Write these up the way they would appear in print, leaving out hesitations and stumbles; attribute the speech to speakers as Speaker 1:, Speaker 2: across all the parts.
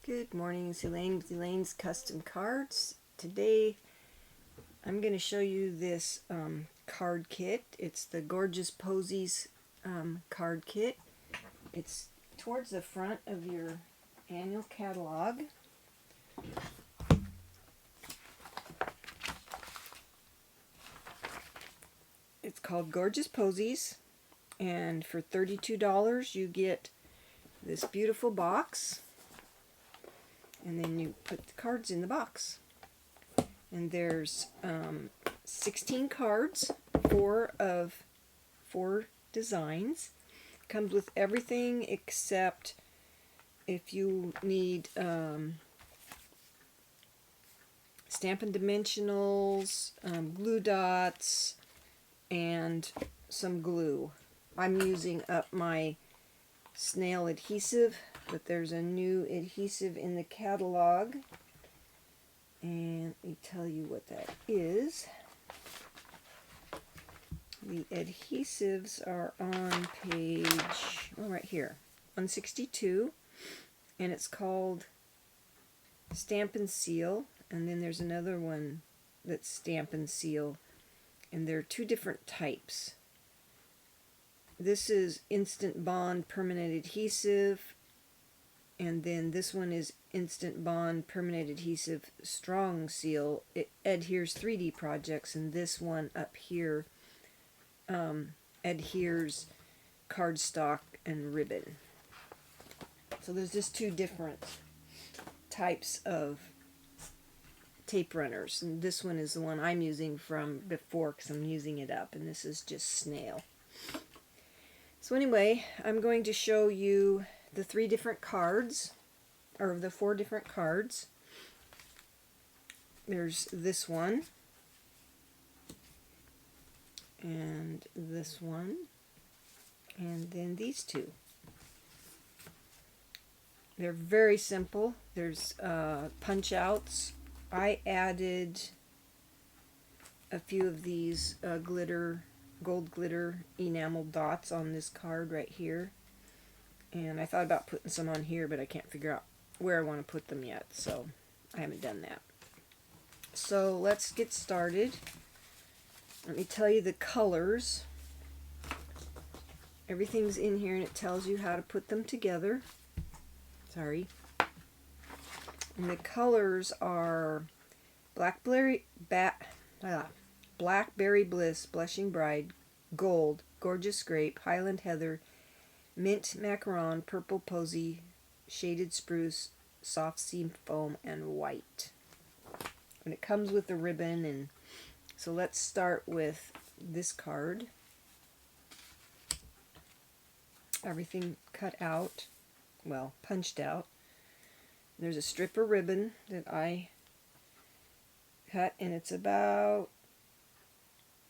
Speaker 1: Good morning, it's Elaine with Elaine's Custom Cards. Today I'm going to show you this card kit. It's the Gorgeous Posies card kit. It's towards the front of your annual catalog. It's called Gorgeous Posies, and for $32 you get this beautiful box. And then you put the cards in the box. And there's 16 cards, 4 designs. Comes with everything except if you need Stampin' dimensionals, glue dots, and some glue. I'm using up my snail adhesive, but there's a new adhesive in the catalog, and let me tell you what that is. The adhesives are on page, right here, 162, and it's called Stampin' Seal, and then there's another one that's Stampin' Seal, and there are 2 different types. This is Instant Bond Permanent Adhesive, and then this one is Instant Bond Permanent Adhesive Strong Seal. It adheres 3D projects, and this one up here adheres cardstock and ribbon. So there's just 2 different types of tape runners, and this one is the one I'm using from before because I'm using it up, and this is just snail. So anyway, I'm going to show you the 3 different cards, or the 4 different cards. There's this one, and this one, and then these 2. They're very simple. There's punch outs. I added a few of these gold glitter enamel dots on this card right here, and I thought about putting some on here, but I can't figure out where I want to put them yet, so I haven't done that. So let's get started. Let me tell you the colors. Everything's in here and it tells you how to put them together. Sorry. And the colors are Blackberry Bliss, Blushing Bride, Gold, Gorgeous Grape, Highland Heather, Mint Macaron, Purple Posy, Shaded Spruce, Soft Sea Foam, and White. And it comes with a ribbon, and so let's start with this card. Everything cut out, well, punched out. There's a strip of ribbon that I cut, and it's about,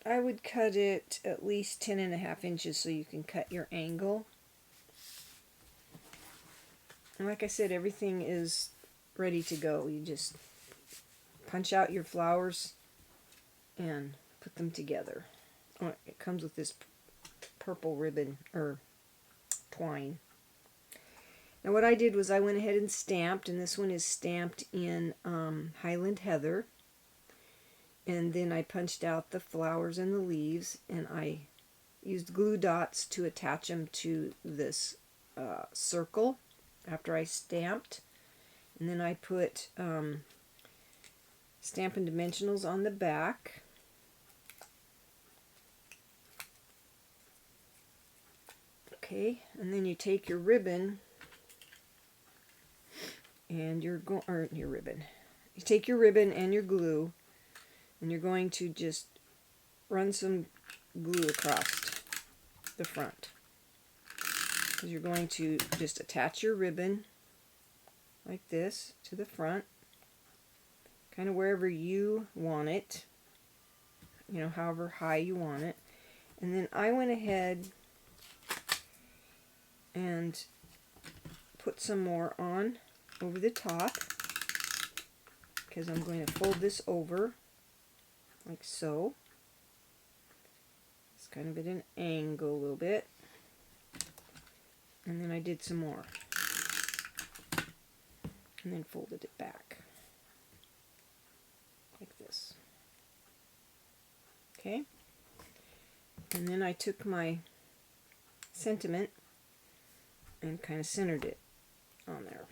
Speaker 1: I would cut it at least 10.5 inches so you can cut your angle. And like I said, everything is ready to go. You just punch out your flowers and put them together. Oh, it comes with this purple ribbon, or twine. Now what I did was I went ahead and stamped, and this one is stamped in Highland Heather. And then I punched out the flowers and the leaves, and I used glue dots to attach them to this circle after I stamped. And then I put Stampin' dimensionals on the back. Okay, and then you take your ribbon and your ribbon. You take your ribbon and your glue, and you're going to just run some glue across the front. Because you're going to just attach your ribbon like this to the front, kind of wherever you want it, however high you want it. And then I went ahead and put some more on over the top, because I'm going to fold this over like so. It's kind of at an angle a little bit. And then I did some more. and then folded it back like this. Okay, and then I took my sentiment and kind of centered it on there,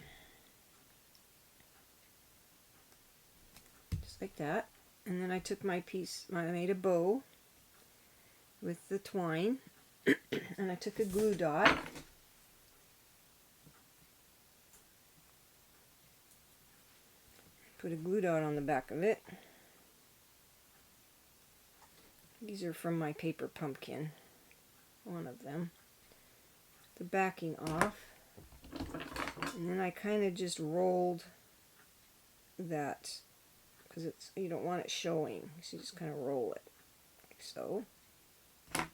Speaker 1: just like that. And then I took my piece, I made a bow with the twine, and I took a glue dot, put a glue dot on the back of it. These are from my paper pumpkin, one of them. The backing off, and then I kind of just rolled that, because it's, you don't want it showing, so you just kind of roll it like so. And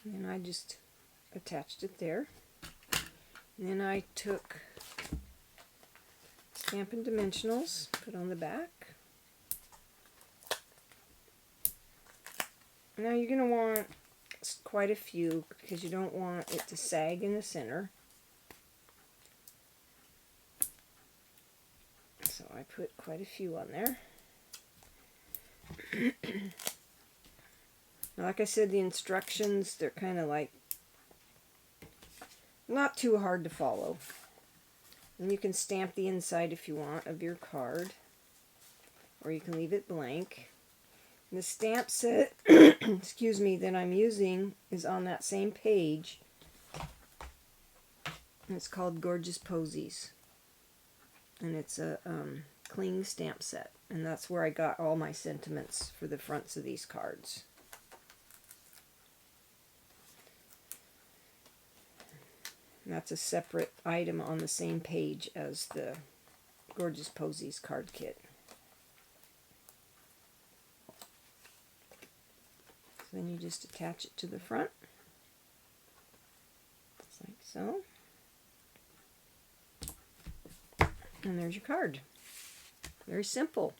Speaker 1: then I just attached it there. And then I took Stampin' Dimensionals, put on the back. Now you're going to want quite a few, because you don't want it to sag in the center. So I put quite a few on there. Now, like I said, the instructions, they're kind of like not too hard to follow. And you can stamp the inside if you want of your card, or you can leave it blank. And the stamp set, excuse me, that I'm using is on that same page. And it's called Gorgeous Posies. And it's a cling stamp set. And that's where I got all my sentiments for the fronts of these cards. And that's a separate item on the same page as the Gorgeous Posies card kit. So then you just attach it to the front, just like so. And there's your card. Very simple.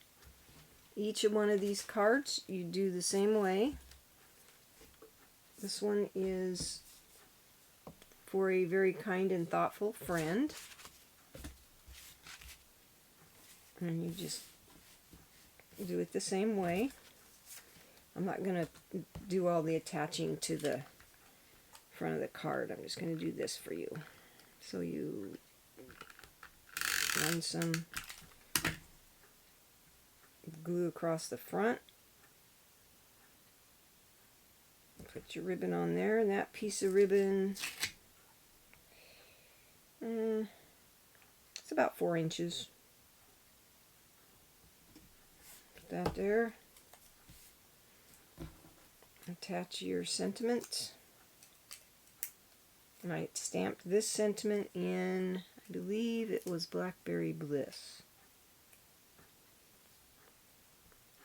Speaker 1: Each one of these cards you do the same way. This one is for a very kind and thoughtful friend. And you just do it the same way. I'm not going to do all the attaching to the front of the card. I'm just going to do this for you. So you run some glue across the front. Put your ribbon on there, and that piece of ribbon, it's about 4 inches. Put that there. Attach your sentiment. And I stamped this sentiment in, I believe it was Blackberry Bliss.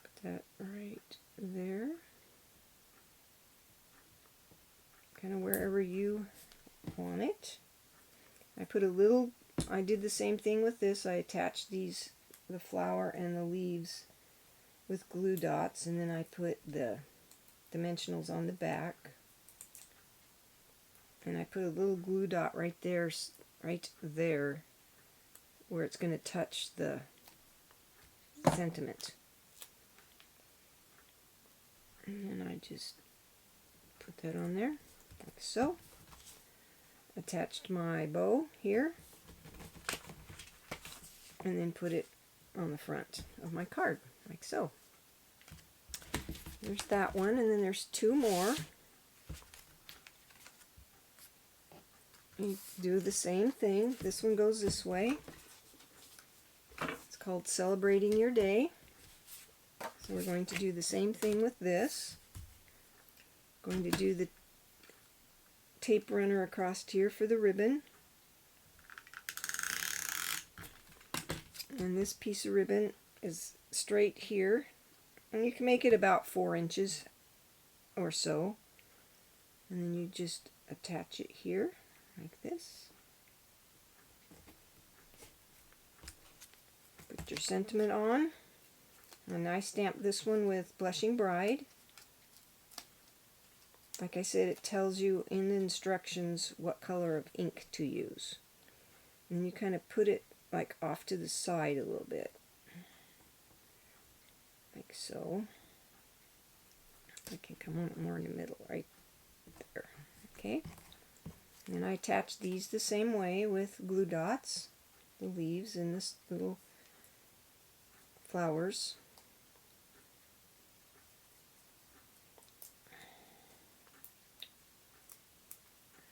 Speaker 1: Put that right there. Kind of wherever you want it. I put a little, I did the same thing with this. I attached these, the flower and the leaves, with glue dots, and then I put the dimensionals on the back. And I put a little glue dot right there where it's going to touch the sentiment. And then I just put that on there, like so. Attached my bow here, and then put it on the front of my card, like so. There's that one, and then there's 2 more. You do the same thing. This one goes this way. It's called Celebrating Your Day. So we're going to do the same thing with this. Going to do the tape runner across here for the ribbon. And this piece of ribbon is straight here. And you can make it about 4 inches or so. And then you just attach it here, like this. Put your sentiment on. And I stamped this one with Blushing Bride. Like I said, it tells you in the instructions what color of ink to use. And you kind of put it like off to the side a little bit, like so. I can come on more in the middle, right there. Okay. And I attach these the same way with glue dots, the leaves and this little flowers.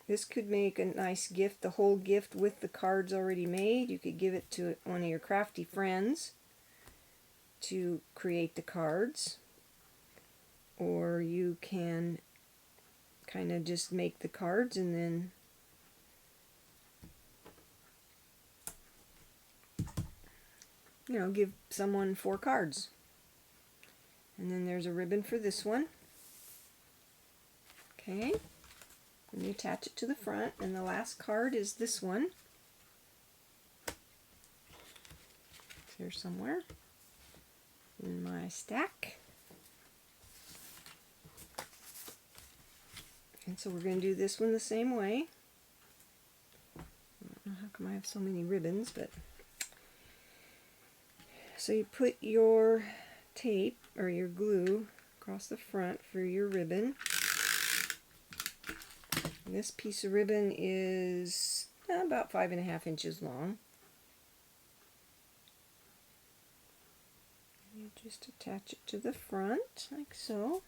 Speaker 1: This could make a nice gift, the whole gift with the cards already made. You could give it to one of your crafty friends to create the cards. Or you can kind of just make the cards and then give someone 4 cards. And then there's a ribbon for this one. Okay. And you attach it to the front, and the last card is this one. It's here somewhere in my stack. And so we're going to do this one the same way. I don't know how come I have so many ribbons, but so you put your tape or your glue across the front for your ribbon. And this piece of ribbon is about 5.5 inches long. You just attach it to the front like so.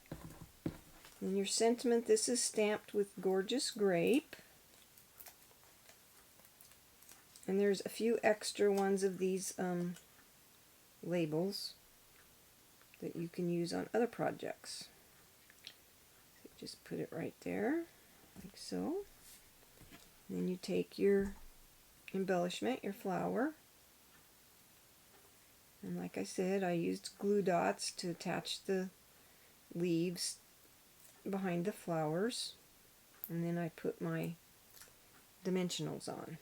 Speaker 1: And your sentiment, this is stamped with Gorgeous Grape. And there's a few extra ones of these labels that you can use on other projects. So just put it right there, like so. And then you take your embellishment, your flower. And like I said, I used glue dots to attach the leaves behind the flowers, and then I put my dimensionals on.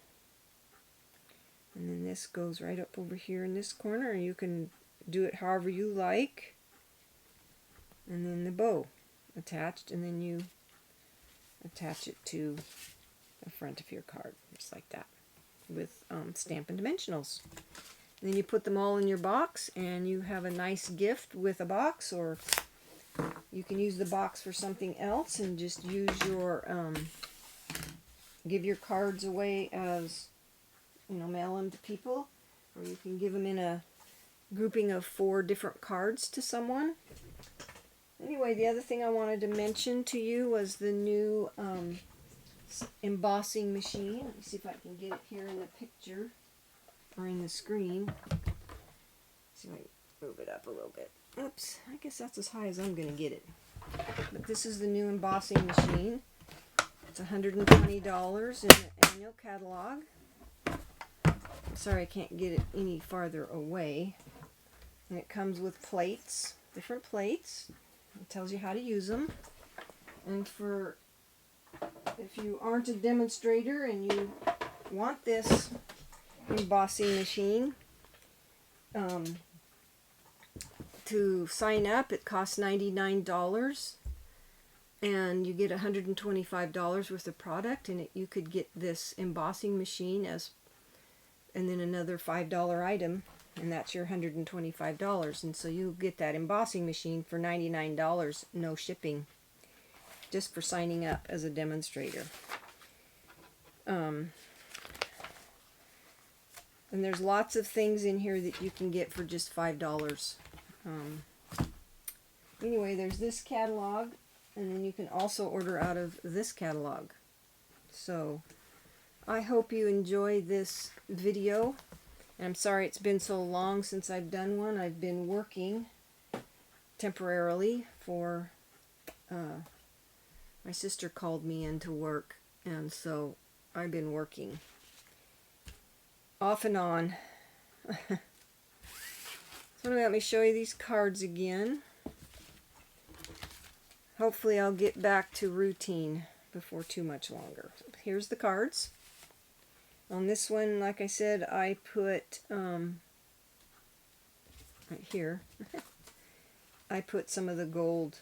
Speaker 1: And then this goes right up over here in this corner, and you can do it however you like. And then the bow attached, and then you attach it to the front of your card, just like that, with Stampin' Dimensionals. And then you put them all in your box, and you have a nice gift with a box, or you can use the box for something else and just use your, give your cards away as, mail them to people. Or you can give them in a grouping of 4 different cards to someone. Anyway, the other thing I wanted to mention to you was the new embossing machine. Let me see if I can get it here in the picture, or in the screen. See if I can move it up a little bit. Oops, I guess that's as high as I'm going to get it. But this is the new embossing machine. It's $120 in the annual catalog. Sorry I can't get it any farther away. And it comes with plates, different plates. It tells you how to use them. And if you aren't a demonstrator and you want this embossing machine, to sign up, it costs $99, and you get $125 worth of product, and you could get this embossing machine and then another $5 item, and that's your $125. And so you get that embossing machine for $99, no shipping, just for signing up as a demonstrator. And there's lots of things in here that you can get for just $5. Anyway, there's this catalog, and then you can also order out of this catalog. So I hope you enjoy this video. And I'm sorry it's been so long since I've done one. I've been working temporarily for my sister called me in to work, and so I've been working off and on. So let me show you these cards again. Hopefully I'll get back to routine before too much longer. Here's the cards. On this one, like I said, I put right here I put some of the gold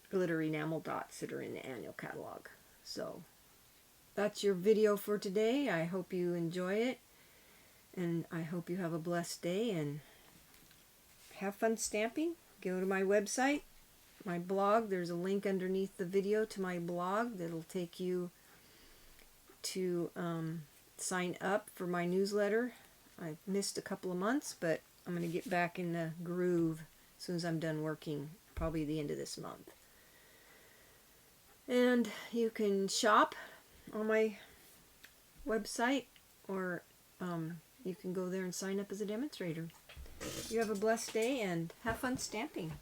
Speaker 1: glitter enamel dots that are in the annual catalog. So that's your video for today. I hope you enjoy it, and I hope you have a blessed day and have fun stamping. Go to my website, my blog. There's a link underneath the video to my blog that'll take you to sign up for my newsletter. I've missed a couple of months, but I'm going to get back in the groove as soon as I'm done working, probably the end of this month. And you can shop on my website, or you can go there and sign up as a demonstrator. You have a blessed day and have fun stamping.